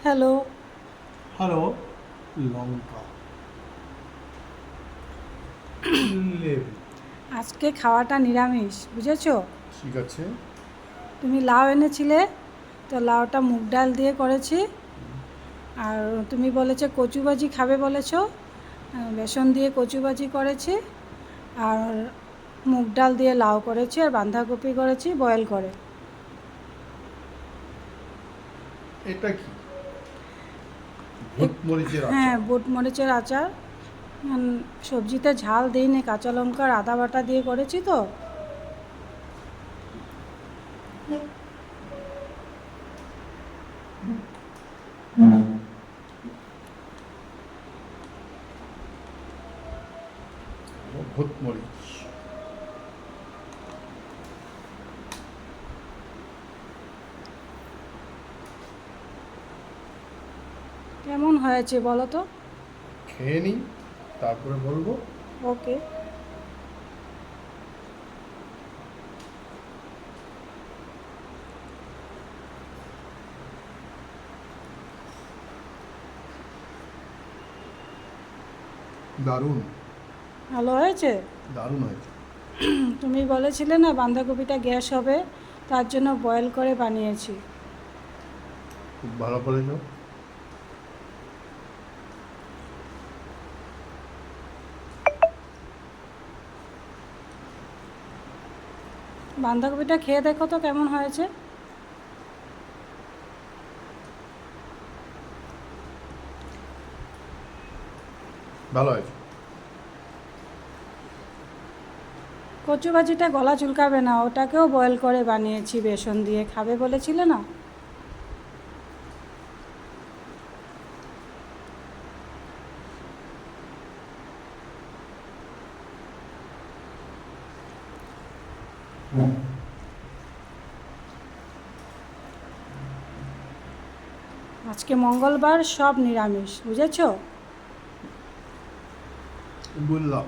Hello. Hello. লঙ্কা লেবু। আজকে খাওয়াটা নিরামিষ, বুঝেছো? ঠিক আছে। তুমি লাউ এনেছিলে, তো লাউটা মুগ ডাল দিয়ে করেছি। আর তুমি বলেছো কচু ভাজি খাবে বলেছো, বেসন দিয়ে কচু ভাজি করেছি। আর মুগ ডাল দিয়ে লাউ করেছি, আর বাঁধাকপি করেছি বয়েল করে। এটা কি? ভূত মরিচের হ্যাঁ, আচার। বুট মরিচের আচার। সবজিতে ঝাল দিইনি, কাঁচা লঙ্কার আদা বাটা দিয়ে করেছি তো। ভূত মরিচ। কেমন হয়েছে বলো তো? খেয়ে নিই, তারপরে বলবো। ওকে। দারুণ। ভালো হয়েছে? দারুণ হয়েছে। তুমি বলেছিলে না বাঁধাকপিটা গ্যাস হবে, তার জন্য বয়েল করে বানিয়েছি। খুব ভালো করেছো। বাঁধাকপিটা খেয়ে দেখো তো কেমন হয়েছে। ভালো হয়েছে। কচু ভাজিটা গলা চুলকাবে না, ওটাকেও বয়েল করে বানিয়েছি বেসন দিয়ে, খাবে বলেছিলে না। আজকে মঙ্গলবার, সব নিরামিষ, বুঝেছো? বললাম।